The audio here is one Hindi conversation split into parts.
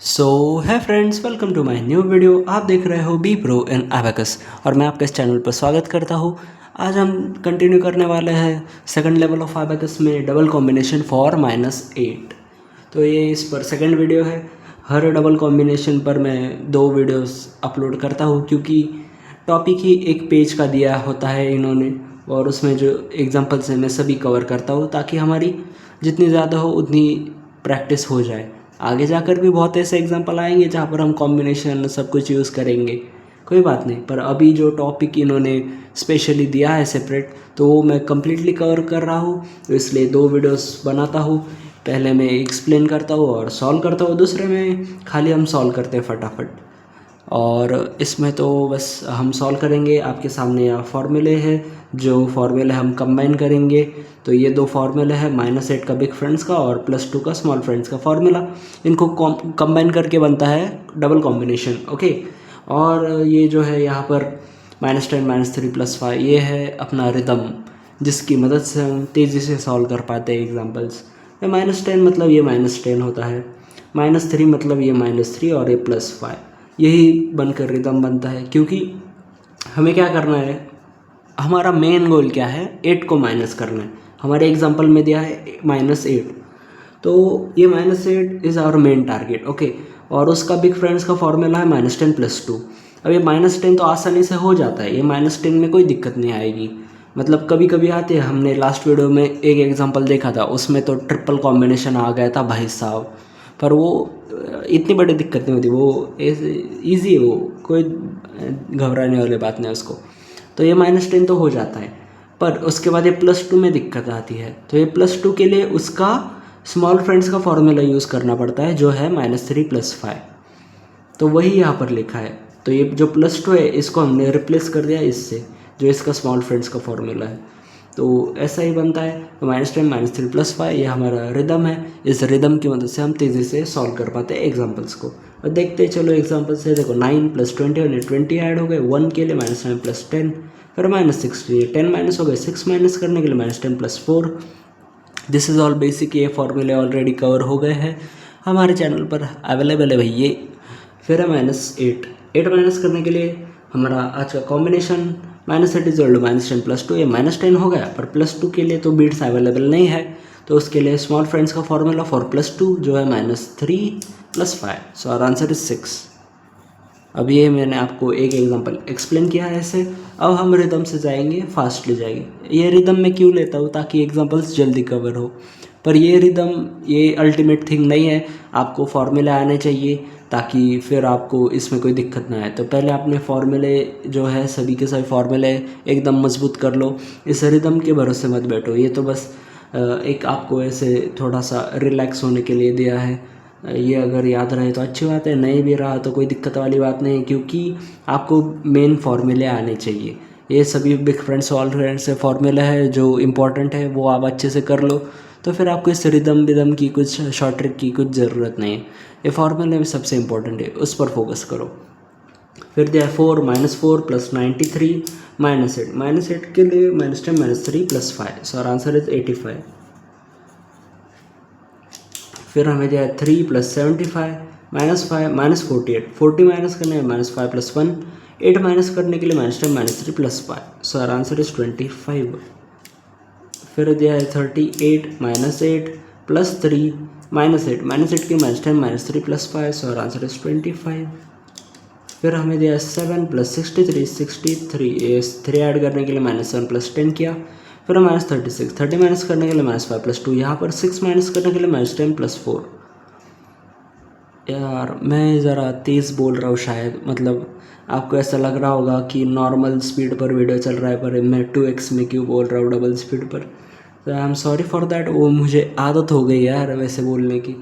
So hi friends, welcome to my new video. आप देख रहे हो बी प्रो इन एबेकस और मैं आपके इस चैनल पर स्वागत करता हूँ। आज हम कंटिन्यू करने वाले हैं सेकंड लेवल ऑफ एबेकस में डबल कॉम्बिनेशन फॉर -8। तो ये इस पर सेकंड वीडियो है। हर डबल कॉम्बिनेशन पर मैं 2 वीडियोस अपलोड करता हूँ क्योंकि टॉपिक ही एक पेज का दिया होता है इन्होंने, और उसमें जो एग्जांपल्स हैं मैं सभी कवर करता हूँ ताकि हमारी जितनी ज़्यादा हो उतनी प्रैक्टिस हो जाए। आगे जाकर भी बहुत ऐसे एग्जांपल आएंगे जहाँ पर हम कॉम्बिनेशन सब कुछ यूज़ करेंगे, कोई बात नहीं। पर अभी जो टॉपिक इन्होंने स्पेशली दिया है सेपरेट, तो वो मैं कम्प्लीटली कवर कर रहा हूँ, तो इसलिए 2 वीडियोस बनाता हूँ। पहले मैं एक्सप्लेन करता हूँ और सॉल्व करता हूँ, दूसरे में खाली हम सॉल्व करते हैं फटाफट। और इसमें तो बस हम सॉल्व करेंगे। आपके सामने यहाँ फॉर्मूले हैं, जो फॉर्मूले हम कंबाइन करेंगे। तो ये 2 फॉर्मूले हैं, -8 का बिग फ्रेंड्स का और +2 का स्मॉल फ्रेंड्स का फॉर्मूला। इनको कंबाइन करके बनता है डबल कॉम्बिनेशन, ओके। और ये जो है यहाँ पर -10 -3 +5, ये है अपना रिदम, जिसकी मदद से हम तेज़ी से सॉल्व कर पाते हैं एग्जाम्पल्स। -10 मतलब ये -10 होता है, -3 मतलब ये -3 और ये +5, यही बनकर रिदम बनता है। क्योंकि हमें क्या करना है, हमारा मेन गोल क्या है, 8 को माइनस करना है। हमारे एग्जांपल में दिया है -8, तो ये -8 is our main target, okay. और उसका बिग फ्रेंड्स का फॉर्मूला है -10 +2। अब ये -10 तो आसानी से हो जाता है, ये -10 में कोई दिक्कत नहीं आएगी। मतलब कभी कभी आते हैं, हमने लास्ट वीडियो में एक एग्जांपल देखा था, उसमें तो ट्रिपल कॉम्बिनेशन आ गया था भाई साहब। पर वो इतनी बड़ी दिक्कत नहीं होती, वो ईजी है, वो कोई घबराने वाली बात नहीं उसको। तो ये -10 तो हो जाता है, पर उसके बाद ये +2 में दिक्कत आती है। तो ये +2 के लिए उसका स्मॉल फ्रेंड्स का फॉर्मूला यूज़ करना पड़ता है, जो है -3 +5। तो वही यहाँ पर लिखा है। तो ये जो +2 है, इसको हमने रिप्लेस कर दिया इससे, जो इसका स्मॉल फ्रेंड्स का फॉर्मूला है। तो ऐसा ही बनता है। तो -10 -3 +5 ये हमारा रिदम है। इस रिदम की मदद से हम तेज़ी से सॉल्व कर पाते हैं एग्जाम्पल्स को। और देखते चलो एग्जाम्पल से, देखो 9 + 20 और 20 ऐड हो गए 1 के लिए, -9 + 10, फिर -60, 10 माइनस हो गए, 6 माइनस करने के लिए -10 + 4। दिस इज़ ऑल बेसिक, ये फॉर्मूले ऑलरेडी कवर हो गए हैं, हमारे चैनल पर अवेलेबल है भाई ये। फिर है -8, 8 माइनस करने के लिए हमारा आज का कॉम्बिनेशन -8 = -10 +2, ये -10 हो गया। पर +2 के लिए तो बीट्स अवेलेबल नहीं है, तो उसके लिए स्मॉल फ्रेंड्स का फॉर्मूला फॉर +2 जो है -3 +5। So our answer is 6। अब ये मैंने आपको एक एग्जांपल एक्सप्लेन किया है ऐसे। अब हम रिदम से जाएंगे, फास्टली जाएंगे। ये रिदम मैं क्यों लेता हूँ, ताकि एग्जांपल्स जल्दी कवर हो। पर ये रिदम ये अल्टीमेट थिंग नहीं है, आपको फॉर्मूले आने चाहिए ताकि फिर आपको इसमें कोई दिक्कत ना आए। तो पहले अपने फॉर्मूले जो है, सभी के सभी फॉर्मूले एकदम मजबूत कर लो। इस रिदम के भरोसे मत बैठो, ये तो बस एक आपको ऐसे थोड़ा सा रिलैक्स होने के लिए दिया है। ये अगर याद रहे तो अच्छी बात है, नहीं भी रहा तो कोई दिक्कत वाली बात नहीं, क्योंकि आपको मेन फॉर्मूले आने चाहिए। ये सभी बिग फ्रेंड्स स्मॉल फ्रेंड्स से फॉर्मूला है जो इम्पोर्टेंट है, वो आप अच्छे से कर लो। तो फिर आपको इस रिदम विदम की कुछ शॉर्ट ट्रिक की कुछ ज़रूरत नहीं है। ये फार्मूले में सबसे इम्पोर्टेंट है, उस पर फोकस करो। फिर दिया 4 -4 + 93 -8, -8 के लिए -10 -3 +5। So our answer is 85। फिर हमें दिया 3 + 75 -5 -48, 40 माइनस करने में -5 + 1, 8 माइनस करने के लिए -10 -3 +5। So our answer is 25। फिर दिया है 38 -8 +3 -8, -8 के -10 -3 +5। So our answer is 25। फिर हमें दिया 7 + 63 63, ये 3 ऐड करने के लिए -7 + 10 किया। फिर -36, 30 माइनस करने के लिए -5 + 2, यहाँ पर 6 माइनस करने के लिए -10 + 4। यार मैं ज़रा तेज़ बोल रहा हूँ शायद, मतलब आपको ऐसा लग रहा होगा कि नॉर्मल स्पीड पर वीडियो चल रहा है, पर मैं 2x में क्यों बोल रहा हूँ डबल स्पीड पर। तो I am sorry for that, वो मुझे आदत हो गई यार वैसे बोलने की।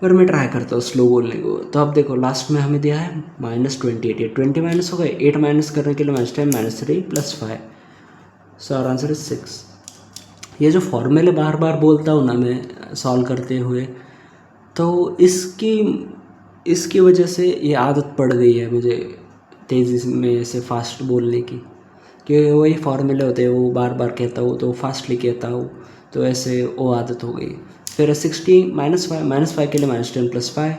पर मैं ट्राई करता हूँ स्लो बोलने को। तो अब देखो लास्ट में हमें दिया है -28, ये 20 माइनस हो गए, 8 माइनस करने के लिए -10 -3 +5। So our answer is 6। ये जो फॉर्मूले बार बार बोलता हूँ ना मैं सॉल्व करते हुए, तो इसकी इसकी वजह से ये आदत पड़ गई है मुझे तेज़ी में से फास्ट बोलने की, कि वही फॉर्मूले होते हैं वो बार बार कहता हूँ तो फास्टली कहता हूँ, तो ऐसे वो आदत हो गई। फिर 60 -5 के लिए -10 +5,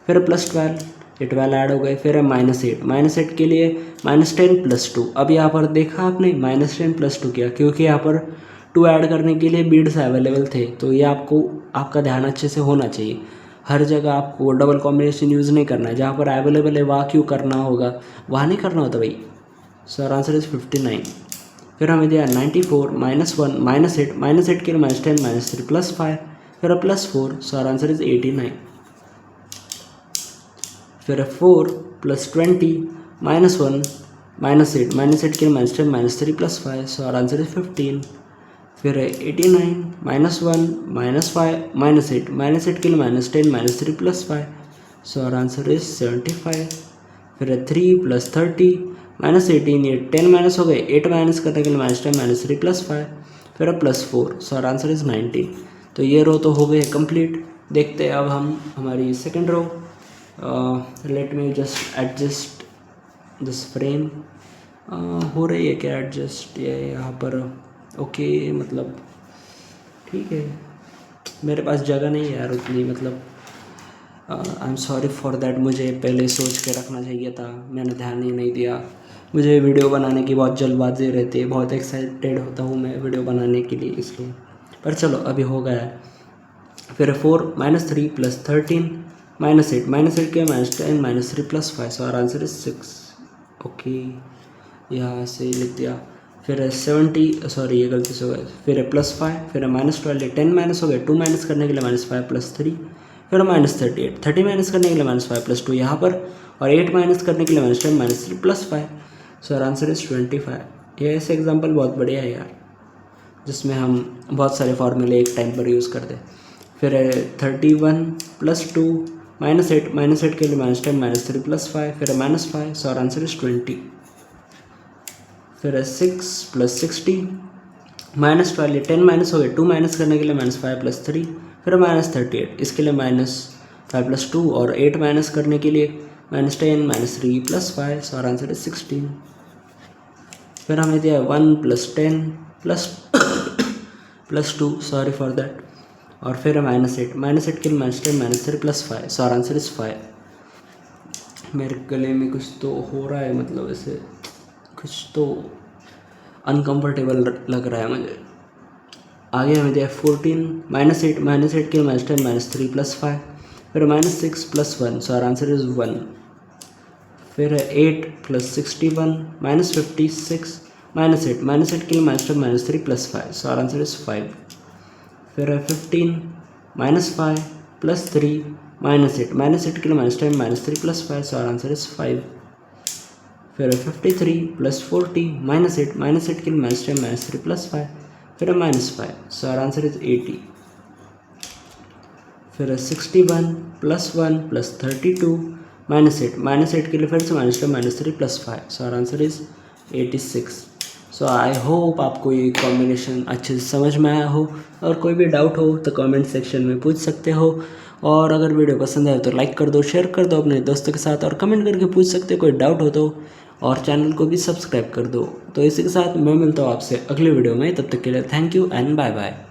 फिर +12, ये 12 ऐड हो गए, फिर है -8, -8 के लिए -10 + 2। अब यहाँ पर देखा आपने -10 + 2 किया, क्योंकि यहाँ पर 2 ऐड करने के लिए बीड्स अवेलेबल थे, तो ये आपका ध्यान अच्छे से होना चाहिए। हर जगह आपको डबल कॉम्बिनेशन यूज़ नहीं करना है, जहाँ पर अवेलेबल है वहाँ क्यों करना होगा, वहाँ नहीं करना होता भाई। सो आर आंसर इज 59। फिर हमें दिया 94 -1 -8, -8 के लिए -10 -3 +5, फिर +4, सो आर आंसर इज 89। फिर 4 + 20 -1 -8, -8 के लिए -10 -3 +5, सो आर आंसर इज 15। फिर 89 -1 -5 -8 के लिए -10 -3 +5, सो आर आंसर इज 75। फिर 3 + 30 -18, ये 10 माइनस हो गए, 8 माइनस करने के लिए -10 -3 +5, फिर +4, सो आर आंसर इज 19। तो ये रो तो हो गए कंप्लीट। देखते हैं अब हम हमारी second row. Let me just adjust this frame. हो रही है क्या एडजस्ट, ये यहाँ पर ओके, मतलब ठीक है, मेरे पास जगह नहीं है यार उतनी, मतलब I am sorry for that. मुझे पहले सोच के रखना चाहिए था, मैंने ध्यान ही नहीं दिया। मुझे वीडियो बनाने की बहुत जल्दबाजी रहती है, बहुत एक्साइटेड होता हूँ मैं वीडियो बनाने के लिए, इसलिए। पर चलो अभी हो गया है। फिर 4 -3 + 13 -8 -8 के -10 -3 +5, so our answer is 6। Okay, यहाँ से लिख दिया। फिर 70, सॉरी ये गलती से हो गया। फिर +5, फिर -12, 10 माइनस हो गए, 2 माइनस करने के लिए -5 + 3, फिर -38, 30 माइनस करने के लिए -5 + 2 यहाँ पर, और 8 माइनस करने के लिए -10 -3 +5, सो आर आंसर इज 25। ये ऐसे एग्जाम्पल बहुत बढ़िया है यार, जिसमें हम बहुत सारे फॉर्मूले एक टाइम पर यूज़ करते हैं। फिर 31 + 2 -8 -8 के लिए -10 -3 +5, फिर -5, सो आर आंसर इज 20। फिर 6 + 60 -12, 10 माइनस हो गए, 2 माइनस करने के लिए -5 + 3, फिर -38, इसके लिए -5 + 2, और 8 माइनस करने के लिए -10 -3 +5, सो आर आंसर इज 16। फिर हमें दिया 1 + 10 + 2, सॉरी फॉर दैट, और फिर -8 -8 के लिए -10 -3 +5, सो आर आंसर इज 5। मेरे गले में कुछ तो हो रहा है, मतलब ऐसे कुछ तो अनकंफर्टेबल लग रहा है मुझे। आगे हमें दिया 14 -8 -8 के लिए -10 -3 +5, फिर -6 + 1, सो आर आंसर इज 1। फिर 8 + 61 -56 -8 -8 के लिए -10 -3 +5, सो आर आंसर इज 5। फिर 15 -5 + 3 -8 -8 के लिए -10 -3 +5, सो आर आंसर इज 5। फिर 53 + 40 -8 -8 के लिए -10 -3 +5, फिर -5, सो आर आंसर इज 80। फिर 61 + 1 + 32 -8 -8 के लिए फिर से -10 -3 +5, so our answer is 86। So I hope आपको ये कॉम्बिनेशन अच्छे से समझ में आया हो, और कोई भी डाउट हो तो कमेंट सेक्शन में पूछ सकते हो। और अगर वीडियो पसंद आए तो लाइक कर दो, शेयर कर दो अपने दोस्तों के साथ, और कमेंट करके पूछ सकते हो कोई डाउट हो तो, और चैनल को भी सब्सक्राइब कर दो। तो इसी के साथ मैं मिलता हूँ आपसे अगले वीडियो में, तब तक के लिए thank you and bye bye.